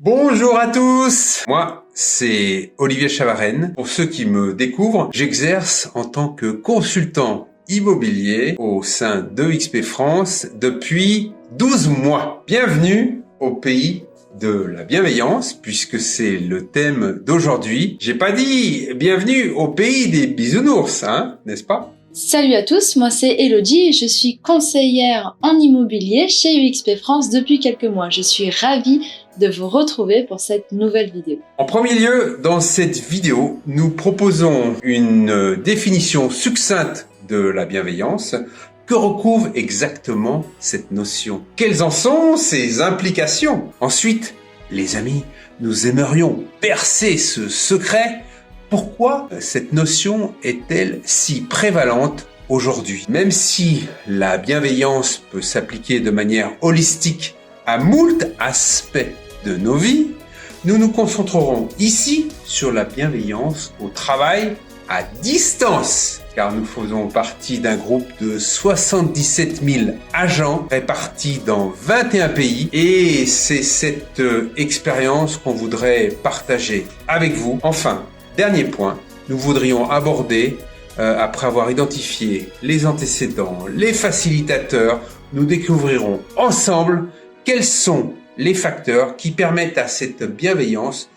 Bonjour à tous. Moi, c'est Olivier Chavarenne. Pour ceux qui me découvrent, j'exerce en tant que consultant immobilier au sein de XP France depuis 12 mois. Bienvenue au pays de la bienveillance, puisque c'est le thème d'aujourd'hui. J'ai pas dit bienvenue au pays des bisounours, n'est-ce pas? Salut à tous, moi c'est Elodie et je suis conseillère en immobilier chez UXP France depuis quelques mois. Je suis ravie de vous retrouver pour cette nouvelle vidéo. En premier lieu, dans cette vidéo, nous proposons une définition succincte de la bienveillance. Que recouvre exactement cette notion? Quelles en sont ses implications? Ensuite, les amis, nous aimerions percer ce secret. Pourquoi cette notion est-elle si prévalente aujourd'hui? Même si la bienveillance peut s'appliquer de manière holistique à moult aspects de nos vies, nous nous concentrerons ici sur la bienveillance au travail à distance, car nous faisons partie d'un groupe de 77 000 agents répartis dans 21 pays et c'est cette expérience qu'on voudrait partager avec vous. Enfin, dernier point, nous voudrions aborder, après avoir identifié les antécédents, les facilitateurs, nous découvrirons ensemble quels sont les facteurs qui permettent à cette bienveillance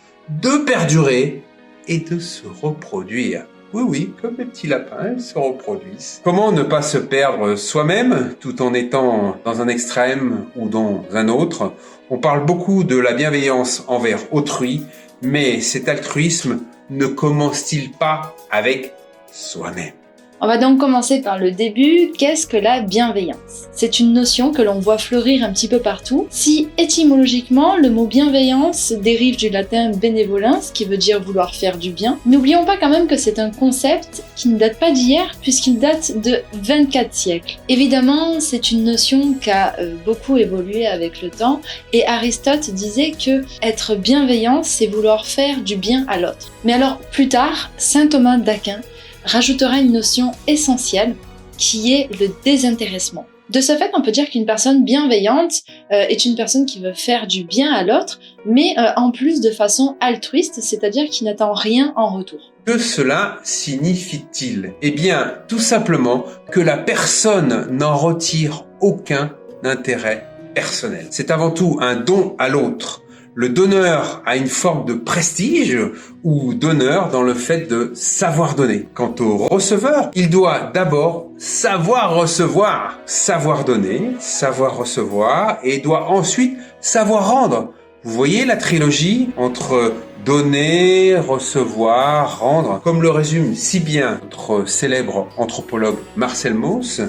de perdurer et de se reproduire. Oui, comme les petits lapins, ils se reproduisent. Comment ne pas se perdre soi-même tout en étant dans un extrême ou dans un autre? On parle beaucoup de la bienveillance envers autrui, mais cet altruisme ne commence-t-il pas avec soi-même? On va donc commencer par le début. Qu'est-ce que la bienveillance? C'est une notion que l'on voit fleurir un petit peu partout. Si étymologiquement, le mot bienveillance dérive du latin benevolens, qui veut dire vouloir faire du bien, n'oublions pas quand même que c'est un concept qui ne date pas d'hier, puisqu'il date de 24 siècles. Évidemment, c'est une notion qui a beaucoup évolué avec le temps, et Aristote disait que être bienveillant, c'est vouloir faire du bien à l'autre. Mais alors, plus tard, saint Thomas d'Aquin rajoutera une notion essentielle qui est le désintéressement. De ce fait, on peut dire qu'une personne bienveillante est une personne qui veut faire du bien à l'autre, mais en plus de façon altruiste, c'est-à-dire qui n'attend rien en retour. Que cela signifie-t-il? Eh bien, tout simplement que la personne n'en retire aucun intérêt personnel. C'est avant tout un don à l'autre. Le donneur a une forme de prestige ou d'honneur dans le fait de savoir donner. Quant au receveur, il doit d'abord savoir recevoir, savoir donner, savoir recevoir et doit ensuite savoir rendre. Vous voyez la trilogie entre donner, recevoir, rendre, comme le résume si bien notre célèbre anthropologue Marcel Mauss.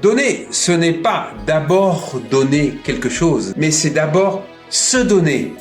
Donner, ce n'est pas d'abord donner quelque chose, mais c'est d'abord se donner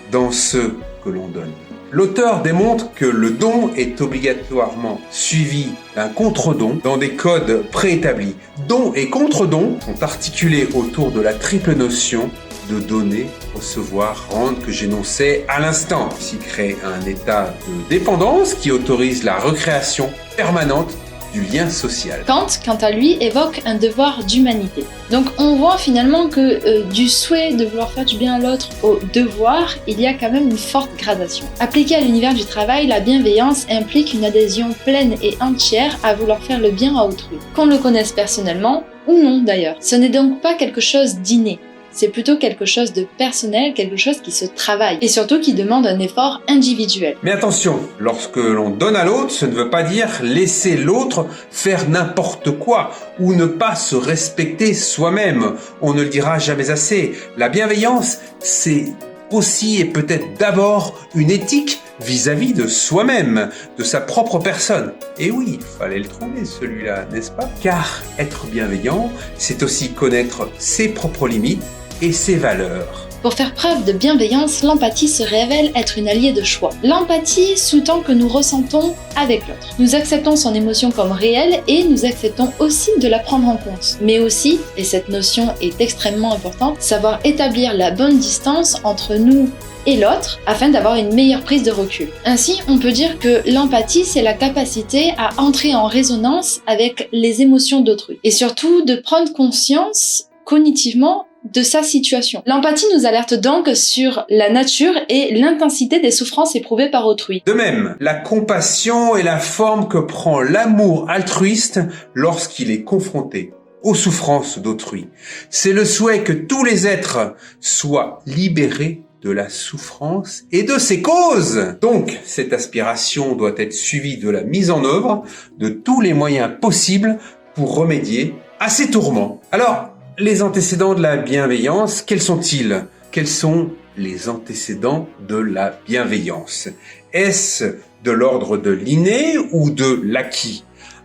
dans ce que l'on donne. L'auteur démontre que le don est obligatoirement suivi d'un contre-don dans des codes préétablis. Don et contre-don sont articulés autour de la triple notion de donner, recevoir, rendre que j'énonçais à l'instant. Ceci crée un état de dépendance qui autorise la recréation permanente du lien social. Kant, quant à lui, évoque un devoir d'humanité. Donc on voit finalement que du souhait de vouloir faire du bien à l'autre au devoir, il y a quand même une forte gradation. Appliquée à l'univers du travail, la bienveillance implique une adhésion pleine et entière à vouloir faire le bien à autrui, qu'on le connaisse personnellement ou non d'ailleurs. Ce n'est donc pas quelque chose d'inné. C'est plutôt quelque chose de personnel, quelque chose qui se travaille et surtout qui demande un effort individuel. Mais attention, lorsque l'on donne à l'autre, ce ne veut pas dire laisser l'autre faire n'importe quoi ou ne pas se respecter soi-même. On ne le dira jamais assez. La bienveillance, c'est aussi et peut-être d'abord une éthique vis-à-vis de soi-même, de sa propre personne. Et oui, il fallait le trouver celui-là, n'est-ce pas? Car être bienveillant, c'est aussi connaître ses propres limites et ses valeurs. Pour faire preuve de bienveillance, l'empathie se révèle être une alliée de choix. L'empathie sous-tend que nous ressentons avec l'autre. Nous acceptons son émotion comme réelle et nous acceptons aussi de la prendre en compte. Mais aussi, et cette notion est extrêmement importante, savoir établir la bonne distance entre nous et l'autre afin d'avoir une meilleure prise de recul. Ainsi, on peut dire que l'empathie, c'est la capacité à entrer en résonance avec les émotions d'autrui et surtout de prendre conscience cognitivement de sa situation. L'empathie nous alerte donc sur la nature et l'intensité des souffrances éprouvées par autrui. De même, la compassion est la forme que prend l'amour altruiste lorsqu'il est confronté aux souffrances d'autrui. C'est le souhait que tous les êtres soient libérés de la souffrance et de ses causes. Donc, cette aspiration doit être suivie de la mise en œuvre de tous les moyens possibles pour remédier à ces tourments. Alors, les antécédents de la bienveillance, quels sont-ils? Quels sont les antécédents de la bienveillance? Est-ce de l'ordre de l'inné ou de l'acquis?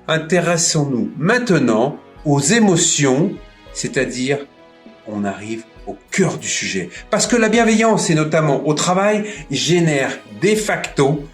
Intéressons-nous maintenant aux émotions, c'est-à-dire on arrive au cœur du sujet. Parce que la bienveillance, et notamment au travail, génère de facto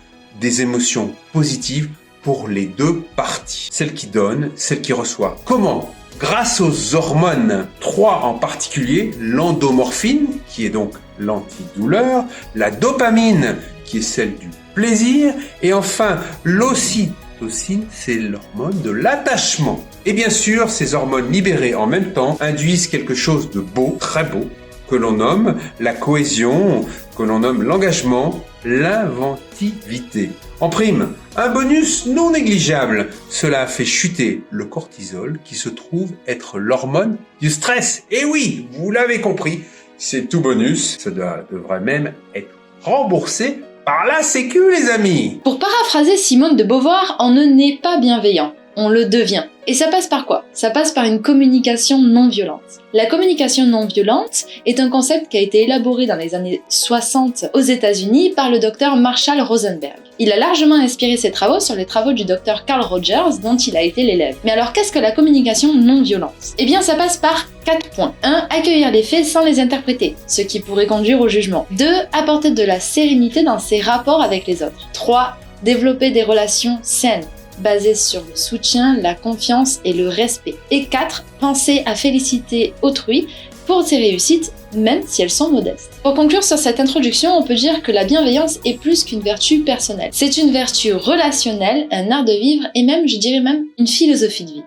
des émotions positives pour les deux parties. Celle qui donne, celle qui reçoit. Comment? Grâce aux hormones, 3 en particulier, l'endomorphine, qui est donc l'antidouleur, la dopamine, qui est celle du plaisir, et enfin l'ocytocine, c'est l'hormone de l'attachement. Et bien sûr, ces hormones libérées en même temps induisent quelque chose de beau, très beau, que l'on nomme la cohésion, que l'on nomme l'engagement, l'inventivité. En prime, un bonus non négligeable, cela a fait chuter le cortisol qui se trouve être l'hormone du stress. Et oui, vous l'avez compris, c'est tout bonus, ça devrait même être remboursé par la Sécu, les amis. Pour paraphraser Simone de Beauvoir, on ne naît pas bienveillant, on le devient. Et ça passe par quoi? Ça passe par une communication non violente. La communication non violente est un concept qui a été élaboré dans les années 60 aux États-Unis par le docteur Marshall Rosenberg. Il a largement inspiré ses travaux sur les travaux du docteur Carl Rogers, dont il a été l'élève. Mais alors, qu'est-ce que la communication non violente? Eh bien, ça passe par 4 points. 1. Accueillir les faits sans les interpréter, ce qui pourrait conduire au jugement. 2. Apporter de la sérénité dans ses rapports avec les autres. 3. Développer des relations saines, basé sur le soutien, la confiance et le respect. Et 4. Penser à féliciter autrui pour ses réussites, même si elles sont modestes. Pour conclure sur cette introduction, on peut dire que la bienveillance est plus qu'une vertu personnelle. C'est une vertu relationnelle, un art de vivre et même, je dirais même, une philosophie de vie.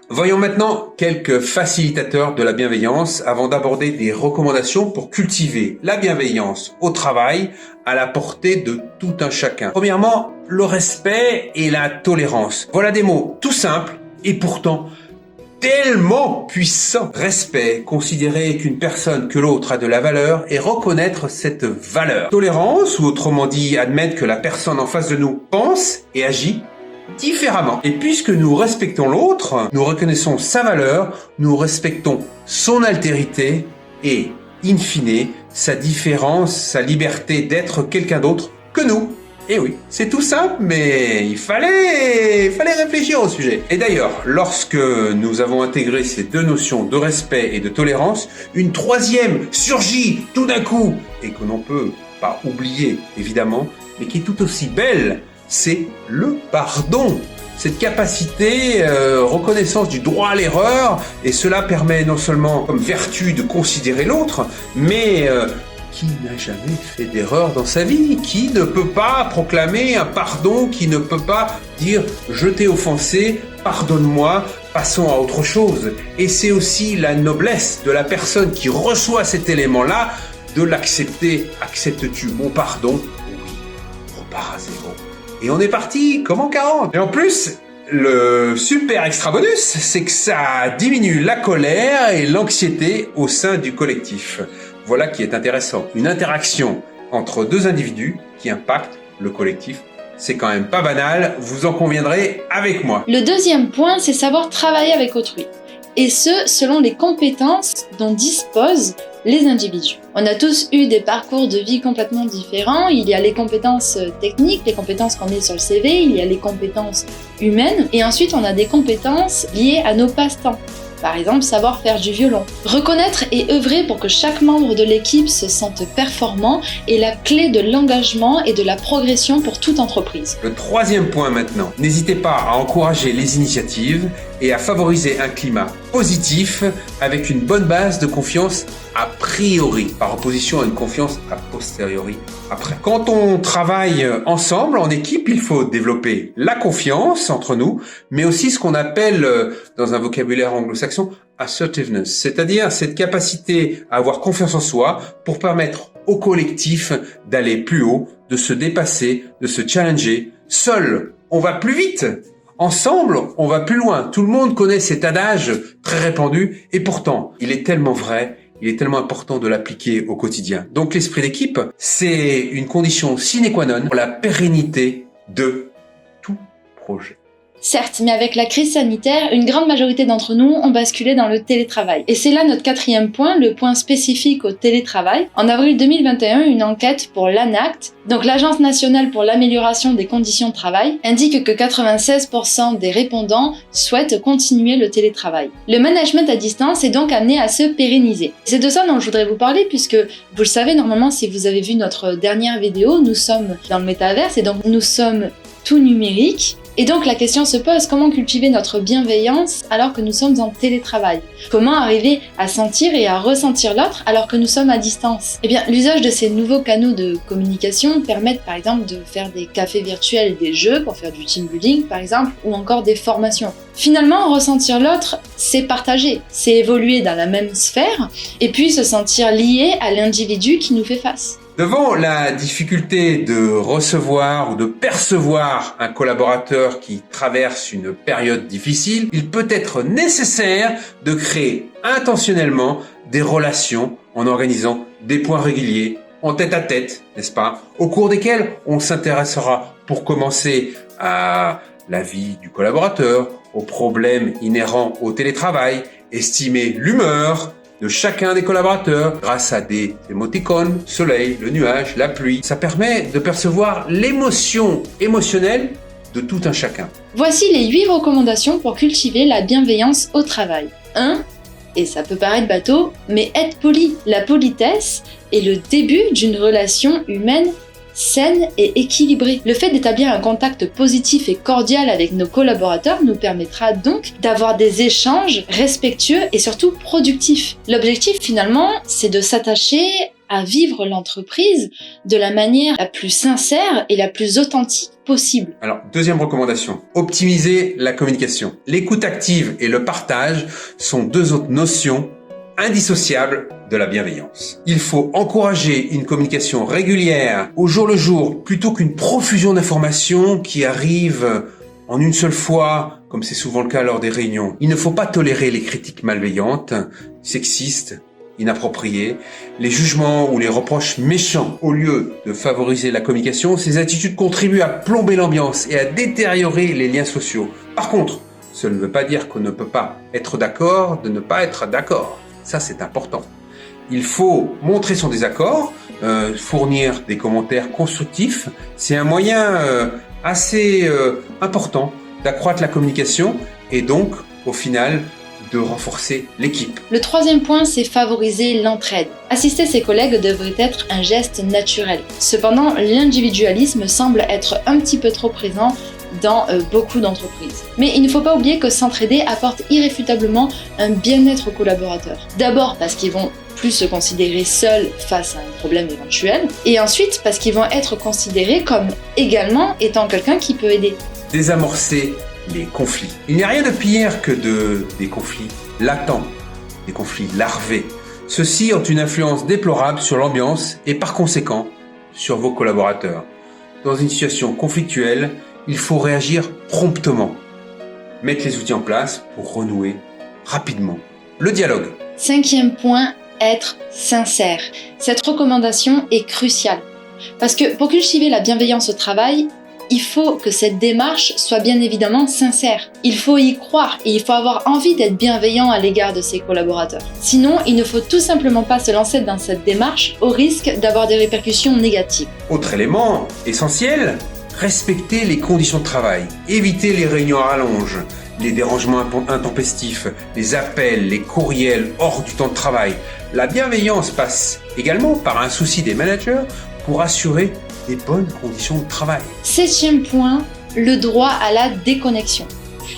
Voyons maintenant quelques facilitateurs de la bienveillance avant d'aborder des recommandations pour cultiver la bienveillance au travail à la portée de tout un chacun. Premièrement, le respect et la tolérance. Voilà des mots tout simples et pourtant tellement puissants. Respect, considérer qu'une personne que l'autre a de la valeur et reconnaître cette valeur. Tolérance, ou autrement dit, admettre que la personne en face de nous pense et agit différemment. Et puisque nous respectons l'autre, nous reconnaissons sa valeur, nous respectons son altérité et, in fine, sa différence, sa liberté d'être quelqu'un d'autre que nous. Et oui, c'est tout simple, mais il fallait réfléchir au sujet. Et d'ailleurs, lorsque nous avons intégré ces deux notions de respect et de tolérance, une troisième surgit tout d'un coup, et que l'on peut pas oublier, évidemment, mais qui est tout aussi belle, c'est le pardon. Cette capacité, reconnaissance du droit à l'erreur, et cela permet non seulement comme vertu de considérer l'autre, mais qui n'a jamais fait d'erreur dans sa vie? Qui ne peut pas proclamer un pardon? Qui ne peut pas dire « je t'ai offensé, pardonne-moi, passons à autre chose ». Et c'est aussi la noblesse de la personne qui reçoit cet élément-là de l'accepter. Acceptes-tu mon pardon? Oui, repars à zéro. Et on est parti comme en 40. Et en plus, le super extra bonus, c'est que ça diminue la colère et l'anxiété au sein du collectif. Voilà qui est intéressant. Une interaction entre deux individus qui impacte le collectif. C'est quand même pas banal, vous en conviendrez avec moi. Le deuxième point, c'est savoir travailler avec autrui. Et ce, selon les compétences dont disposent les individus. On a tous eu des parcours de vie complètement différents. Il y a les compétences techniques, les compétences qu'on met sur le CV, il y a les compétences humaines, et ensuite on a des compétences liées à nos passe-temps. Par exemple, savoir faire du violon. Reconnaître et œuvrer pour que chaque membre de l'équipe se sente performant est la clé de l'engagement et de la progression pour toute entreprise. Le troisième point maintenant. N'hésitez pas à encourager les initiatives et à favoriser un climat positif avec une bonne base de confiance a priori, par opposition à une confiance a posteriori après. Quand on travaille ensemble, en équipe, il faut développer la confiance entre nous, mais aussi ce qu'on appelle, dans un vocabulaire anglo-saxon, assertiveness, c'est-à-dire cette capacité à avoir confiance en soi pour permettre au collectif d'aller plus haut, de se dépasser, de se challenger. Seul, on va plus vite. Ensemble, on va plus loin. Tout le monde connaît cet adage très répandu et pourtant, il est tellement vrai, il est tellement important de l'appliquer au quotidien. Donc l'esprit d'équipe, c'est une condition sine qua non pour la pérennité de tout projet. Certes, mais avec la crise sanitaire, une grande majorité d'entre nous ont basculé dans le télétravail. Et c'est là notre quatrième point, le point spécifique au télétravail. En avril 2021, une enquête pour l'ANACT, donc l'Agence nationale pour l'amélioration des conditions de travail, indique que 96% des répondants souhaitent continuer le télétravail. Le management à distance est donc amené à se pérenniser. C'est de ça dont je voudrais vous parler puisque, vous le savez, normalement, si vous avez vu notre dernière vidéo, nous sommes dans le métaverse et donc nous sommes tout numérique. Et donc la question se pose, comment cultiver notre bienveillance alors que nous sommes en télétravail? Comment arriver à sentir et à ressentir l'autre alors que nous sommes à distance? Eh bien, l'usage de ces nouveaux canaux de communication permettent par exemple de faire des cafés virtuels et des jeux pour faire du team building par exemple, ou encore des formations. Finalement, ressentir l'autre, c'est partager, c'est évoluer dans la même sphère et puis se sentir lié à l'individu qui nous fait face. Devant la difficulté de recevoir ou de percevoir un collaborateur qui traverse une période difficile, il peut être nécessaire de créer intentionnellement des relations en organisant des points réguliers, en tête-à-tête, n'est-ce pas, au cours desquels on s'intéressera pour commencer à la vie du collaborateur, aux problèmes inhérents au télétravail, estimer l'humeur de chacun des collaborateurs grâce à des émoticônes, soleil, le nuage, la pluie. Ça permet de percevoir l'émotion émotionnelle de tout un chacun. Voici les 8 recommandations pour cultiver la bienveillance au travail. 1. Et ça peut paraître bateau, mais être poli. La politesse est le début d'une relation humaine saine et équilibrée. Le fait d'établir un contact positif et cordial avec nos collaborateurs nous permettra donc d'avoir des échanges respectueux et surtout productifs. L'objectif finalement, c'est de s'attacher à vivre l'entreprise de la manière la plus sincère et la plus authentique possible. Alors, deuxième recommandation, optimiser la communication. L'écoute active et le partage sont deux autres notions indissociable de la bienveillance. Il faut encourager une communication régulière au jour le jour plutôt qu'une profusion d'informations qui arrivent en une seule fois, comme c'est souvent le cas lors des réunions. Il ne faut pas tolérer les critiques malveillantes, sexistes, inappropriées, les jugements ou les reproches méchants. Au lieu de favoriser la communication, ces attitudes contribuent à plomber l'ambiance et à détériorer les liens sociaux. Par contre, cela ne veut pas dire qu'on ne peut pas être d'accord de ne pas être d'accord. Ça, c'est important. Il faut montrer son désaccord, fournir des commentaires constructifs. C'est un moyen assez important d'accroître la communication et donc, au final, de renforcer l'équipe. Le troisième point, c'est favoriser l'entraide. Assister ses collègues devrait être un geste naturel. Cependant, l'individualisme semble être un petit peu trop présent dans beaucoup d'entreprises. Mais il ne faut pas oublier que s'entraider apporte irréfutablement un bien-être aux collaborateurs. D'abord parce qu'ils vont plus se considérer seuls face à un problème éventuel, et ensuite parce qu'ils vont être considérés comme également étant quelqu'un qui peut aider. Désamorcer les conflits. Il n'y a rien de pire que des conflits latents, des conflits larvés. Ceux-ci ont une influence déplorable sur l'ambiance et par conséquent sur vos collaborateurs. Dans une situation conflictuelle, il faut réagir promptement. Mettre les outils en place pour renouer rapidement le dialogue. Cinquième point, être sincère. Cette recommandation est cruciale. Parce que pour cultiver la bienveillance au travail, il faut que cette démarche soit bien évidemment sincère. Il faut y croire et il faut avoir envie d'être bienveillant à l'égard de ses collaborateurs. Sinon, il ne faut tout simplement pas se lancer dans cette démarche au risque d'avoir des répercussions négatives. Autre élément essentiel, respecter les conditions de travail. Éviter les réunions à rallonge, les dérangements intempestifs, les appels, les courriels hors du temps de travail. La bienveillance passe également par un souci des managers pour assurer des bonnes conditions de travail. Septième point, le droit à la déconnexion.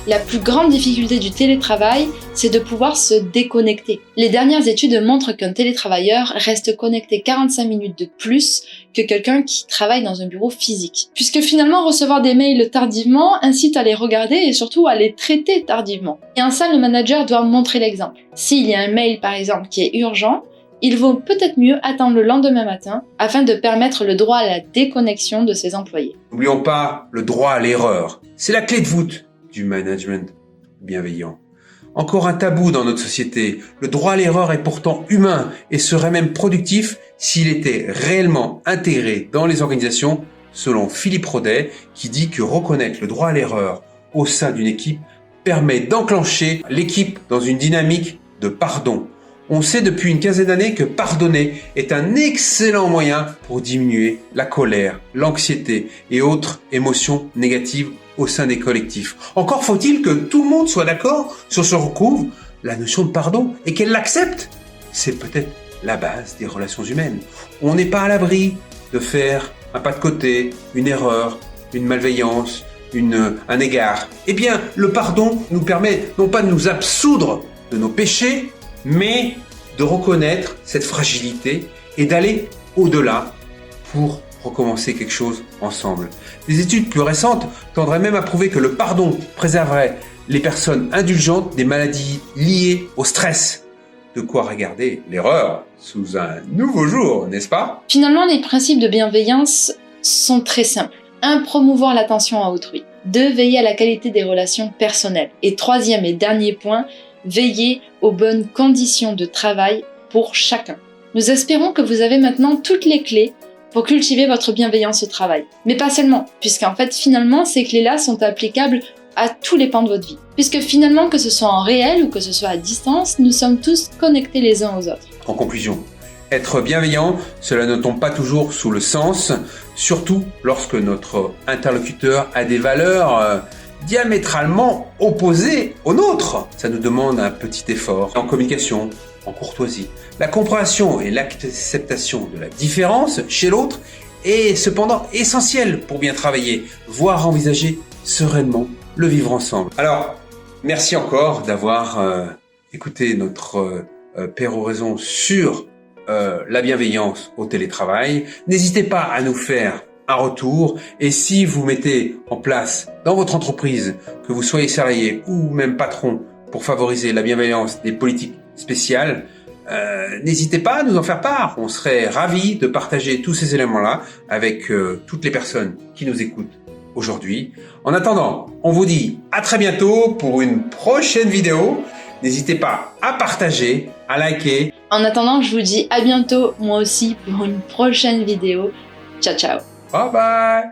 La plus grande difficulté du télétravail, c'est de pouvoir se déconnecter. Les dernières études montrent qu'un télétravailleur reste connecté 45 minutes de plus que quelqu'un qui travaille dans un bureau physique. Puisque finalement, recevoir des mails tardivement incite à les regarder et surtout à les traiter tardivement. Et en ça, le manager doit montrer l'exemple. S'il y a un mail, par exemple, qui est urgent, il vaut peut-être mieux attendre le lendemain matin afin de permettre le droit à la déconnexion de ses employés. N'oublions pas le droit à l'erreur. C'est la clé de voûte du management bienveillant. Encore un tabou dans notre société. Le droit à l'erreur est pourtant humain et serait même productif s'il était réellement intégré dans les organisations, selon Philippe Rodet, qui dit que reconnaître le droit à l'erreur au sein d'une équipe permet d'enclencher l'équipe dans une dynamique de pardon. On sait depuis une quinzaine d'années que pardonner est un excellent moyen pour diminuer la colère, l'anxiété et autres émotions négatives au sein des collectifs. Encore faut-il que tout le monde soit d'accord sur ce que recouvre la notion de pardon et qu'elle l'accepte. C'est peut-être la base des relations humaines. On n'est pas à l'abri de faire un pas de côté, une erreur, une malveillance, un égard. Eh bien, le pardon nous permet non pas de nous absoudre de nos péchés, mais de reconnaître cette fragilité et d'aller au-delà pour recommencer quelque chose ensemble. Des études plus récentes tendraient même à prouver que le pardon préserverait les personnes indulgentes des maladies liées au stress. De quoi regarder l'erreur sous un nouveau jour, n'est-ce pas? Finalement, les principes de bienveillance sont très simples. 1. Promouvoir l'attention à autrui. 2. Veiller à la qualité des relations personnelles. Et 3e et dernier point, veiller aux bonnes conditions de travail pour chacun. Nous espérons que vous avez maintenant toutes les clés pour cultiver votre bienveillance au travail. Mais pas seulement, puisqu'en fait, finalement, ces clés-là sont applicables à tous les pans de votre vie. Puisque finalement, que ce soit en réel ou que ce soit à distance, nous sommes tous connectés les uns aux autres. En conclusion, être bienveillant, cela ne tombe pas toujours sous le sens, surtout lorsque notre interlocuteur a des valeurs diamétralement opposées aux nôtres. Ça nous demande un petit effort en communication, en courtoisie. La compréhension et l'acceptation de la différence chez l'autre est cependant essentielle pour bien travailler, voire envisager sereinement le vivre ensemble. Alors, merci encore d'avoir écouté notre péroraison sur la bienveillance au télétravail. N'hésitez pas à nous faire un retour et si vous mettez en place dans votre entreprise, que vous soyez salarié ou même patron, pour favoriser la bienveillance des politiques spéciales, n'hésitez pas à nous en faire part. On serait ravis de partager tous ces éléments-là avec toutes les personnes qui nous écoutent aujourd'hui. En attendant, on vous dit à très bientôt pour une prochaine vidéo. N'hésitez pas à partager, à liker. En attendant, je vous dis à bientôt, moi aussi, pour une prochaine vidéo. Ciao, ciao. Bye bye.